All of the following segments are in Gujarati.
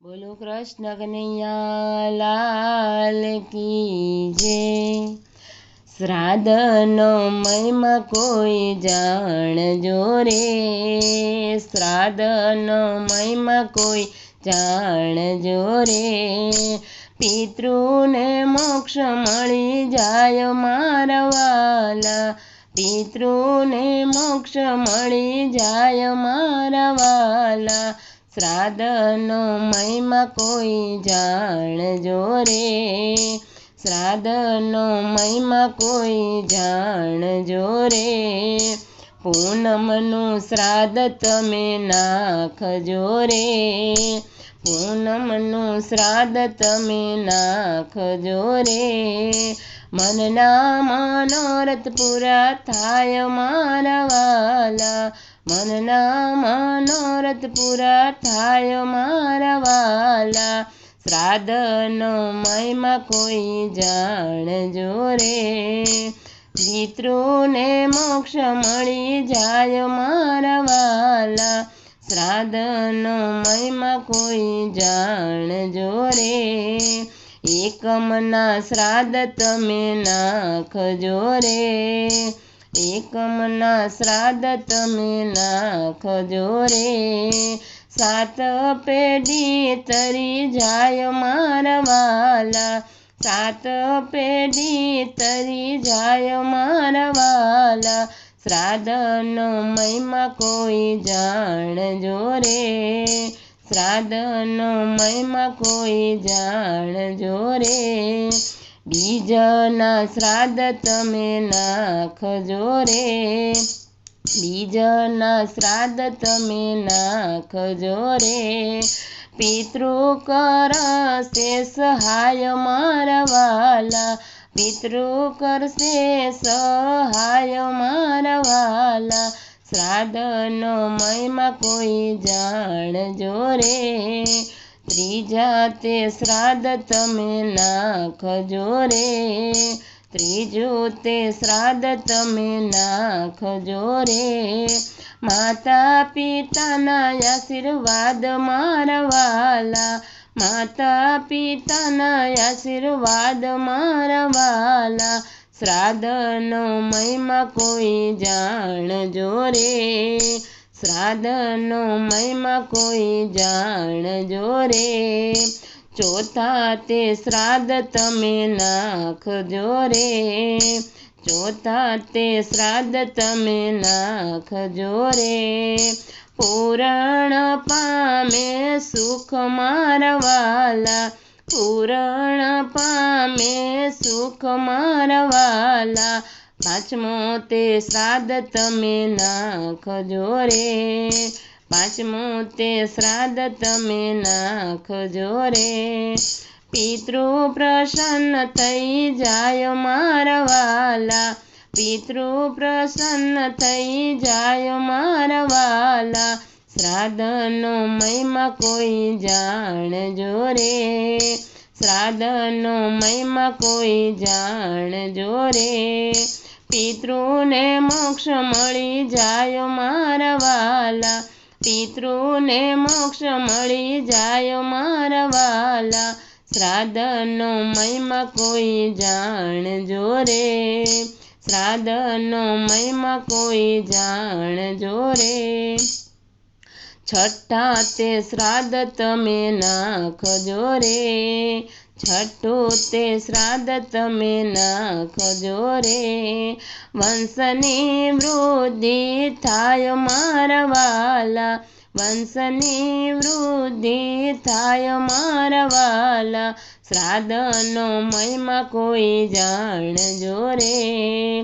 बोलो कृष्ण कन्हैया लाल की जय। श्राद्धनो महिमा कोई जाणजो रे, श्राद्धनो महिमा कोई जाणजो रे। पितृने मोक्ष मळी जाय मारा वाला, पितृने मोक्ष मळी जाय मारा वाला। श्राद्धनो महिमा कोई जाणजो रे, श्राद्धनो महिमा कोई जाणजो रे। पूनमनु श्राद्ध तमे नाखजो रे, पूनमनु श्राद्ध तमे नाखजो रे। मनना मनोरथ पूरा थाय मारा वाला, मनना मनोरथ पूरा थाय मारा वाला। श्राद्धनो महिमा कोई जाणजो रे, पितृने मोक्ष मळी जाय मारा वाला। श्राद्धनो महिमा कोई जाणजो रे। एकमना श्राद्ध तमे नाखजो रे, एकमना श्राद्ध तमे नाखजो रे। सात पेढ़ी तरी जाय मारा वाला, सात पेढ़ी तरी जाय मारा वाला। श्राद्धनो महिमा कोई जाणजो रे, श्राद्धनो महिमा कोई जाणजो रे। बीजना श्राद्ध तमे नाखजो रे, बीजना श्राद्ध तमे नाखजो रे। पितृ करसे सहाय मारा वाला, पितृ करसे सहाय मारा वाला। श्राद्धनो महिमा कोई जाणजो रे, त्रीजा ते श्राद्ध तमे नाखजो रे, त्रीजो ते श्राद्ध तमे नाखजो रे। माता पिताना आशीर्वाद मारा वाला, माता पिताना आशीर्वाद मारा वाला। श्राद्धनो महिमा कोई जाणजो रे, श्राद्धनो महिमा कोई जाणजो रे। चौथा ते श्राद्ध तमे नाखजो रे, चौथा ते श्राद्ध तमे नाखजो रे। पूरण पामे सुख मारा वाला, पूरण पामे सुख मारा वाला। पांचमो ते श्राद्ध तमे नाखजो रे, पांचमो ते श्राद्ध तमे नाखजो रे। पितृ प्रसन्न थई जाय मारा वाला, पितृ प्रसन्न थई जाय मारा वाला। श्राद्धनो महिमा कोई जाणजो रे, श्राद्धनो महिमा कोई जाणजो रे। पितृने मोक्ष मळी जाय मारा वाला, पितृने मोक्ष मळी जाय मारा वाला। श्राद्धनो महिमा कोई जाणजो रे, श्राद्धनो महिमा कोई जाणजो रे। छठा ते श्राद्ध तमे नाखजो रे, छठो ते श्राद्ध तमे नाखजो रे। वंशनी वृद्धि थाय मारा वाला, वंशनी वृद्धि थाय मारा वाला। श्राद्धनो महिमा कोई जाणजो रे।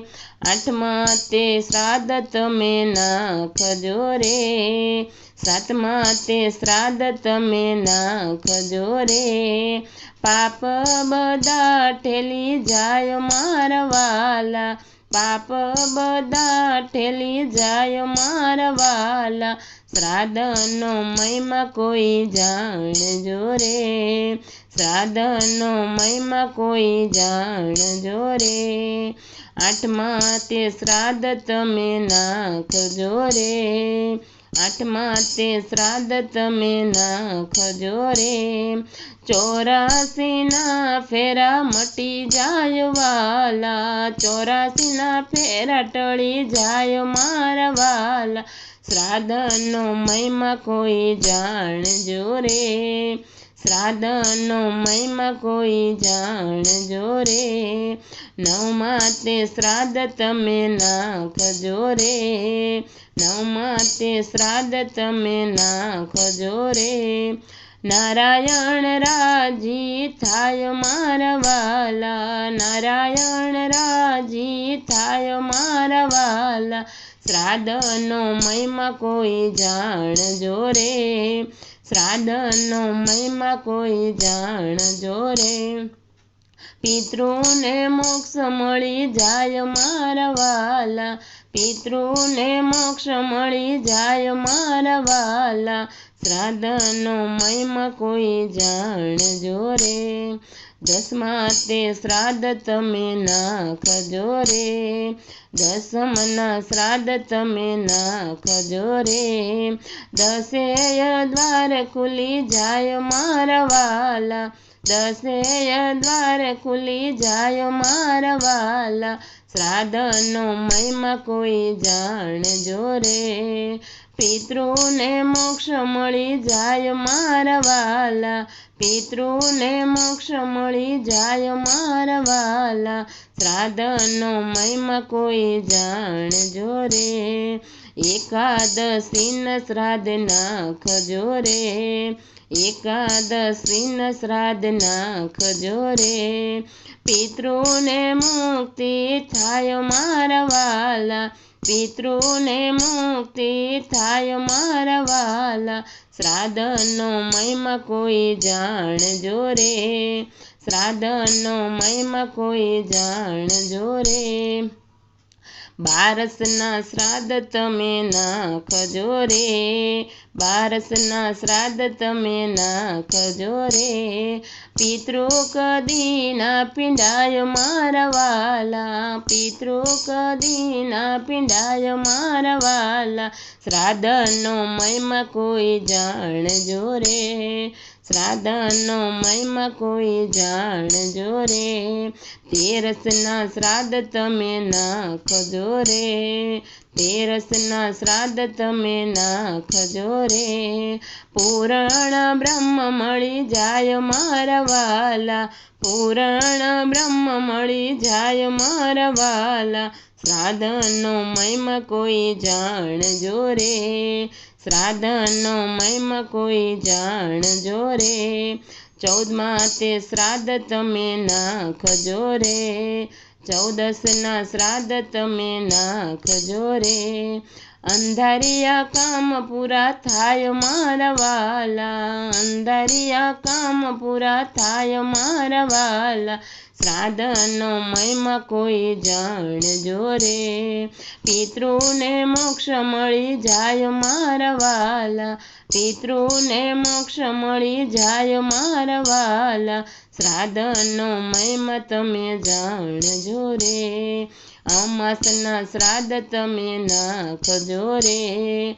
आठमा ते श्राद्ध तमे नाखजो रे, सातमा ते श्राद्ध तमे नाखजो रे। पाप बधा ठेली जाय मारा वाला, पाप बधा ठेली जाय मारा वाला। श्राद्धनो महिमा कोई जाणजो रे, श्राद्धनो महिमा कोई जाणजो रे। आठमा ते श्राद्ध तमे नाखजो रे, આઠમા તે શ્રાદ્ધ તમે નાખજો રે 84 ફેરા મટી જાય વાલા 84 ફેરા ટળી જાય મારા વાલા શ્રાદ્ધનો મહિમા કોઈ જાણજો રે શ્રાદ્ધનો મહિમા કોઈ જાણજો રે નવમા તે શ્રાદ્ધ તમે નાખજો રે નવમા તે શ્રાદ્ધ તમે નાખજો રે નારાયણ રાજી થાય મારા વાલા નારાયણ રાજી થાય મારા વાલા શ્રાદ્ધનો મહિમા કોઈ જાણજો રે શ્રાદ્ધનો મહિમા કોઈ જાણજો રે પિતૃને મોક્ષ મળી જાય મારા વાલા પિતૃને મોક્ષ મળી જાય મારા વાલા શ્રાદ્ધનો મહિમા કોઈ જાણજો રે દસમા તે શ્રાદ્ધ તમે નાખજો રે દસમના શ્રાદ્ધ તમે નાખજો રે 10 દ્વાર ખુલી જાય મારા વાલા 10 દ્વાર ખુલી જાય મારા વાલા શ્રાદ્ધનો મહિમા કોઈ જાણજો રે પિતૃને મોક્ષ મળી જાય મારા વાલા પિતૃને મોક્ષ મળી જાય મારા વાલા શ્રાદ્ધનો મહિમા કોઈ જાણજો રે એકાદશીના શ્રાદ્ધ નાખજો રે એકાદશીના શ્રાદ્ધ નાખજો રે પિતૃને મુક્તિ થાય મારા વાલા પિતૃને મુક્તિ થાય મારા વાલા શ્રાદ્ધનો મહિમા કોઈ જાણજો રે શ્રાદ્ધનો મહિમા કોઈ જાણજો રે 12ના શ્રાદ્ધ તમે નાખજો રે 12ના શ્રાદ્ધ તમે નાખજો રે પિતૃ કદી ના પીંડાય મારા વાલા પિતૃ કદી ના પીંડાય મારા વાલા શ્રાદ્ધનો મહિમા કોઈ જાણજો રે શ્રાદ્ધનો મહિમા કોઈ જાણજો રે 13ના શ્રાદ્ધ તમે નાખજો રે 13ના શ્રાદ્ધ તમે નાખજો રે પૂરણ બ્રહ્મ મળી જાય મારા વાલા પૂરણ બ્રહ્મ મળી જાય મારા વાલા શ્રાદ્ધનો મહિમા કોઈ જાણજો રે શ્રાદ્ધનો મહિમા કોઈ જાણજો રે 14મા તે શ્રાદ્ધ તમે નાખજો રે 14ના શ્રાદ્ધ તમે નાખજો રે અંધારિયા કામ પૂરા થાય મારા વાલા અંધારિયા કામ પૂરા થાય મારા વાલા શ્રાદ્ધનો મહિમા કોઈ જાણજો રે પિતૃને મોક્ષ મળી જાય મારા વાલા પિતૃને મોક્ષ મળી જાય મારા વાલા શ્રાદ્ધનો મહિમા તમે જાણજો રે અમાસના શ્રાદ્ધ તમે નાખજો રે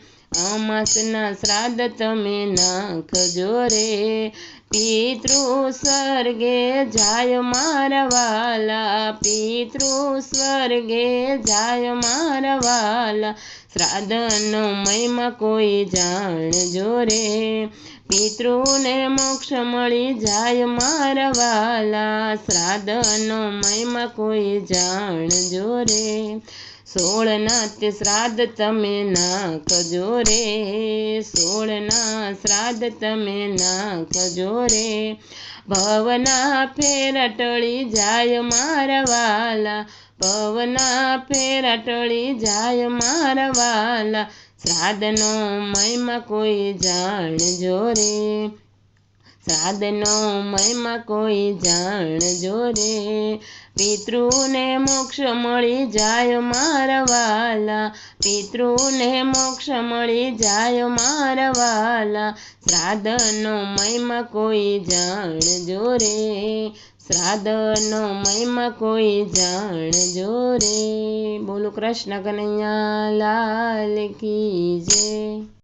અમાસના શ્રાદ્ધ તમે નાખજો રે પિતૃ સ્વર્ગે જાય મારા વાલા પિતૃ સ્વર્ગે જાય મારા વાલા શ્રાદ્ધનો મહિમા કોઈ જાણજો રે પિતૃને મોક્ષ મળી જાય મારા વાલા શ્રાદ્ધનો મહિમા કોઈ જાણજો રે 16ના તે શ્રાદ્ધ તમે નાખજો રે 16ના શ્રાદ્ધ તમે નાખજો રે ભવના ફેરા ટળી જાય મારા વાલા ભવના ફેરા ટળી જાય મારા વાલા શ્રાદ્ધનો મહિમા કોઈ જાણજો રે શ્રાદ્ધનો મહિમા કોઈ જાણજો રે પિતૃને મોક્ષ મળી જાય મારા વાલા પિતૃને મોક્ષ મળી જાય મારા વાલા શ્રાદ્ધનો મહિમા કોઈ જાણજો રે શ્રાદ્ધનો મહિમા કોઈ જાણજો રે બોલો કૃષ્ણ કનૈયા લાલ કી જય।